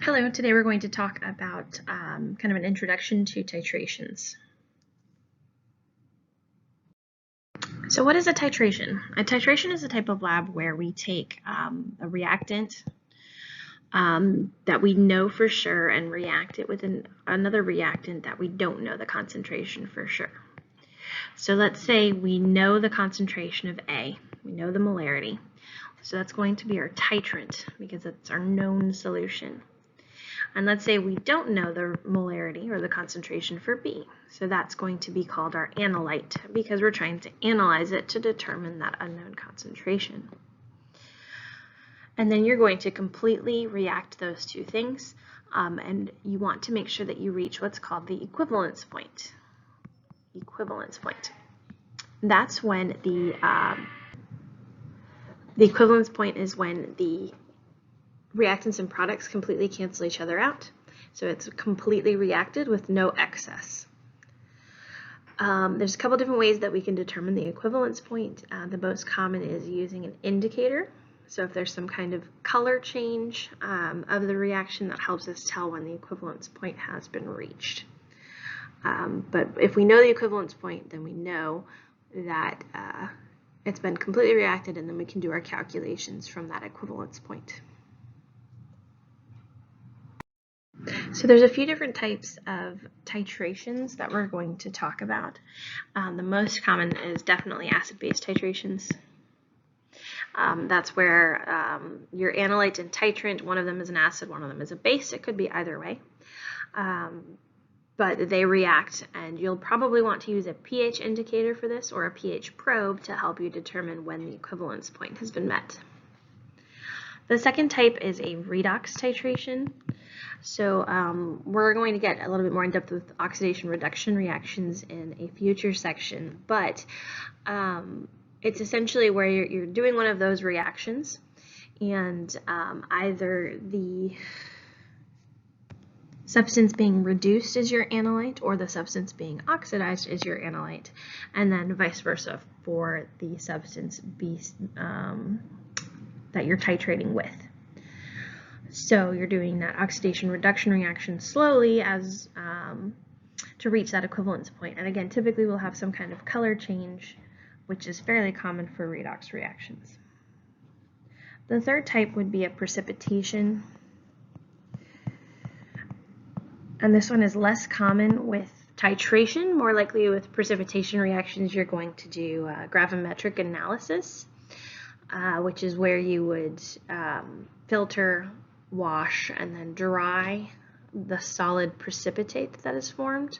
Hello, today we're going to talk about kind of an introduction to titrations. So what is a titration? A titration is a type of lab where we take a reactant that we know for sure and react it with another reactant that we don't know the concentration for sure. So let's say we know the concentration of A, we know the molarity. So that's going to be our titrant because it's our known solution. And let's say we don't know the molarity or the concentration for B. So that's going to be called our analyte because we're trying to analyze it to determine that unknown concentration. And then you're going to completely react those two things. And you want to make sure that you reach what's called the equivalence point. Equivalence point. That's when the equivalence point is when the reactants and products completely cancel each other out. So it's completely reacted with no excess. There's a couple different ways that we can determine the equivalence point. The most common is using an indicator. So if there's some kind of color change of the reaction, that helps us tell when the equivalence point has been reached. But if we know the equivalence point, then we know that it's been completely reacted, and then we can do our calculations from that equivalence point. So there's a few different types of titrations that we're going to talk about. The most common is definitely acid-base titrations. That's where your analyte and titrant, one of them is an acid, one of them is a base. It could be either way. But they react, and you'll probably want to use a pH indicator for this or a pH probe to help you determine when the equivalence point has been met. The second type is a redox titration. So we're going to get a little bit more in depth with oxidation reduction reactions in a future section, but it's essentially where you're doing one of those reactions, and either the substance being reduced is your analyte or the substance being oxidized is your analyte, and then vice versa for the substance that you're titrating with. So you're doing that oxidation reduction reaction slowly as to reach that equivalence point. And again, typically we'll have some kind of color change, which is fairly common for redox reactions. The third type would be a precipitation. And this one is less common with titration. More likely with precipitation reactions, you're going to do gravimetric analysis, which is where you would filter, wash, and then dry the solid precipitate that is formed.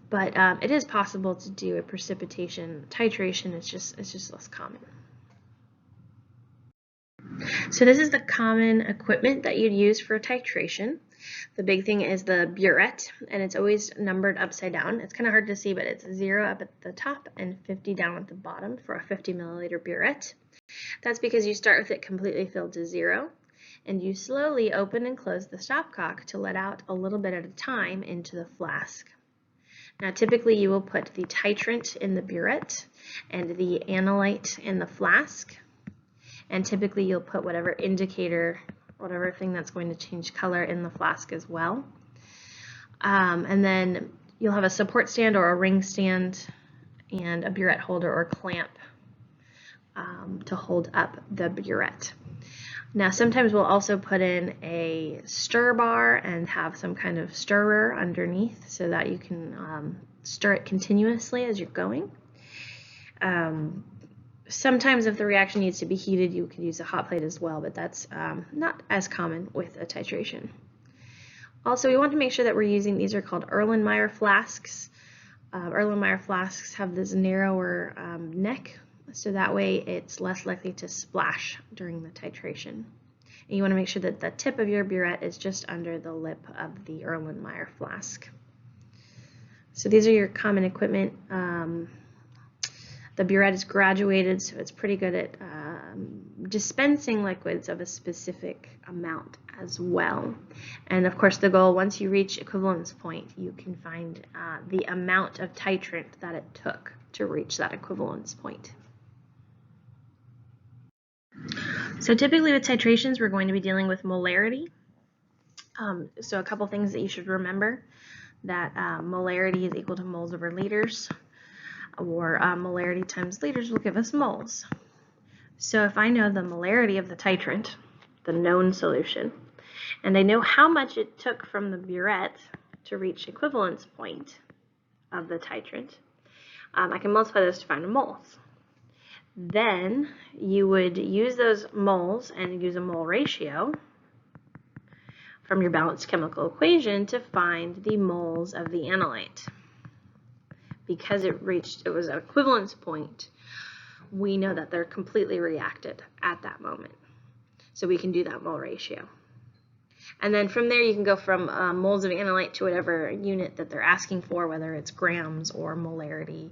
But it is possible to do a precipitation titration. It's just less common. So this is the common equipment that you'd use for titration. The big thing is the burette, and it's always numbered upside down. It's kind of hard to see, but it's 0 up at the top and 50 down at the bottom for a 50 milliliter burette. That's because you start with it completely filled to 0, and you slowly open and close the stopcock to let out a little bit at a time into the flask. Now typically you will put the titrant in the burette and the analyte in the flask, and typically you'll put whatever indicator, whatever thing that's going to change color in the flask as well. And then you'll have a support stand or a ring stand and a burette holder or clamp to hold up the burette. Now sometimes we'll also put in a stir bar and have some kind of stirrer underneath so that you can stir it continuously as you're going. Sometimes if the reaction needs to be heated, you could use a hot plate as well, but that's not as common with a titration. Also, we want to make sure that we're using, these are called Erlenmeyer flasks. Erlenmeyer flasks have this narrower neck, so that way it's less likely to splash during the titration. And you want to make sure that the tip of your burette is just under the lip of the Erlenmeyer flask. So these are your common equipment. The burette is graduated, so it's pretty good at dispensing liquids of a specific amount as well. And of course the goal, once you reach equivalence point, you can find the amount of titrant that it took to reach that equivalence point. So typically with titrations, we're going to be dealing with molarity. So a couple things that you should remember, that molarity is equal to moles over liters, or molarity times liters will give us moles. So if I know the molarity of the titrant, the known solution, and I know how much it took from the burette to reach equivalence point of the titrant, I can multiply those to find the moles. Then you would use those moles and use a mole ratio from your balanced chemical equation to find the moles of the analyte. Because it was an equivalence point, we know that they're completely reacted at that moment. So we can do that mole ratio. And then from there you can go from moles of analyte to whatever unit that they're asking for, whether it's grams or molarity.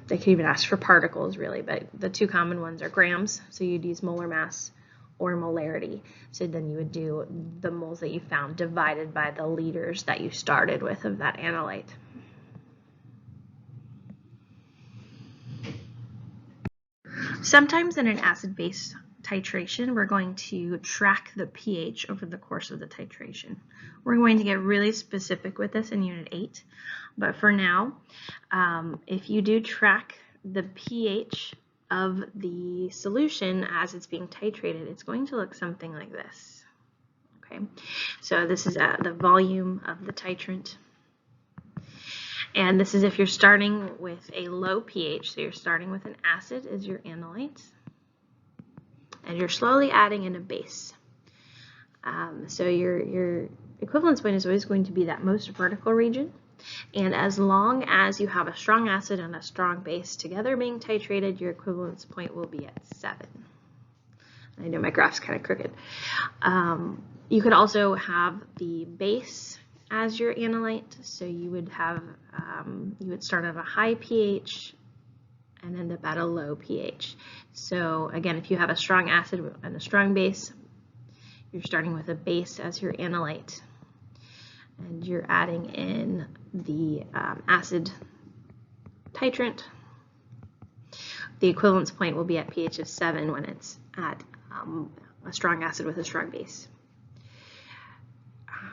They can even ask for particles, really, but the two common ones are grams, so you'd use molar mass, or molarity. So then you would do the moles that you found divided by the liters that you started with of that analyte. Sometimes in an acid-base titration, we're going to track the pH over the course of the titration. We're going to get really specific with this in Unit 8, but for now, if you do track the pH of the solution as it's being titrated, it's going to look something like this. Okay, so this is the volume of the titrant. And this is if you're starting with a low pH, so you're starting with an acid as your analyte, and you're slowly adding in a base. So your equivalence point is always going to be that most vertical region, and as long as you have a strong acid and a strong base together being titrated, your equivalence point will be at 7. I know my graph's kind of crooked. You could also have the base as your analyte, so you would have you would start at a high pH and end up at a low pH. So again, if you have a strong acid and a strong base, you're starting with a base as your analyte, and you're adding in the acid titrant. The equivalence point will be at pH of 7 when it's at a strong acid with a strong base.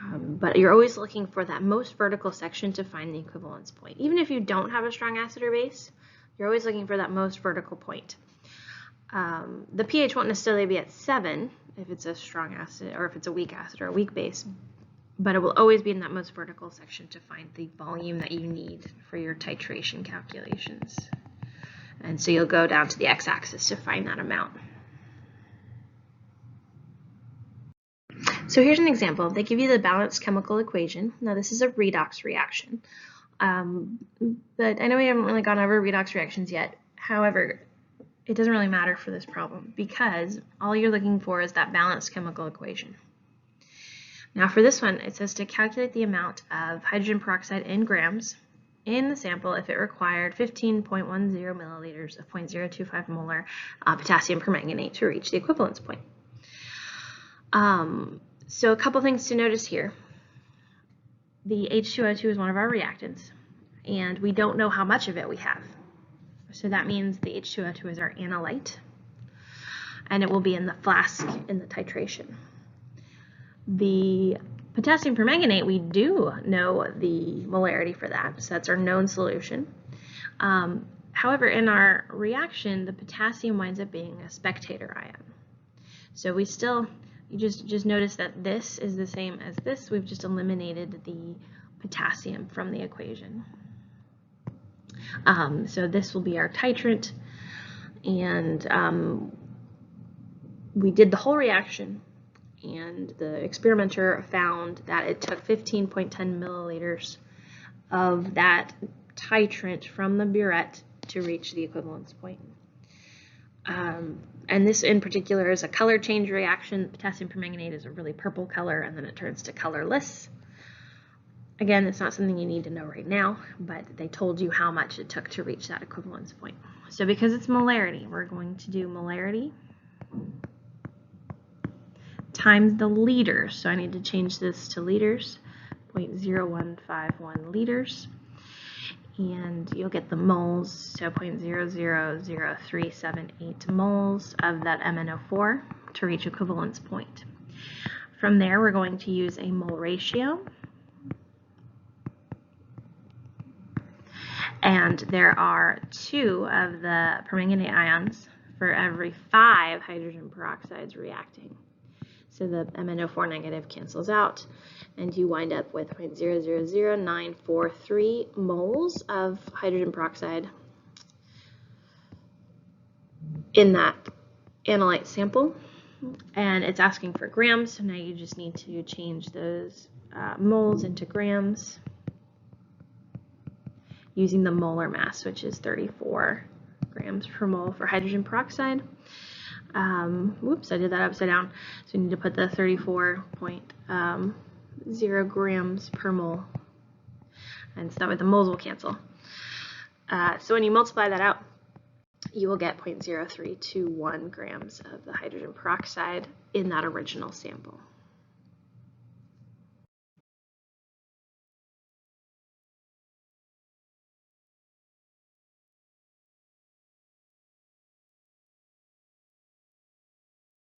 But you're always looking for that most vertical section to find the equivalence point. Even if you don't have a strong acid or base, you're always looking for that most vertical point. The pH won't necessarily be at 7 if it's a strong acid, or if it's a weak acid or a weak base, but it will always be in that most vertical section to find the volume that you need for your titration calculations. And so you'll go down to the x-axis to find that amount. So here's an example. They give you the balanced chemical equation. Now this is a redox reaction. But I know we haven't really gone over redox reactions yet. However, it doesn't really matter for this problem because all you're looking for is that balanced chemical equation. Now for this one, it says to calculate the amount of hydrogen peroxide in grams in the sample if it required 15.10 milliliters of 0.025 molar potassium permanganate to reach the equivalence point. So a couple things to notice here. The H2O2 is one of our reactants, and we don't know how much of it we have. So that means the H2O2 is our analyte, and it will be in the flask in the titration. The potassium permanganate, we do know the molarity for that, so that's our known solution. However, in our reaction, the potassium winds up being a spectator ion. So we still, you just notice that this is the same as this. We've just eliminated the potassium from the equation. So this will be our titrant, and we did the whole reaction, and the experimenter found that it took 15.10 milliliters of that titrant from the burette to reach the equivalence point. And this in particular is a color change reaction. Potassium permanganate is a really purple color, and then it turns to colorless. Again, it's not something you need to know right now, but they told you how much it took to reach that equivalence point. So because it's molarity, we're going to do molarity times the liters. So I need to change this to liters, 0.0151 liters. And you'll get the moles, so 0.000378 moles of that MnO4 to reach equivalence point. From there, we're going to use a mole ratio. And there are 2 of the permanganate ions for every 5 hydrogen peroxides reacting. So the MnO4 negative cancels out, and you wind up with 0.000943 moles of hydrogen peroxide in that analyte sample. And it's asking for grams, so now you just need to change those moles into grams using the molar mass, which is 34 grams per mole for hydrogen peroxide. Whoops, I did that upside down. So we need to put the 34.0 grams per mole, and so that way the moles will cancel. So when you multiply that out, you will get 0.0321 grams of the hydrogen peroxide in that original sample.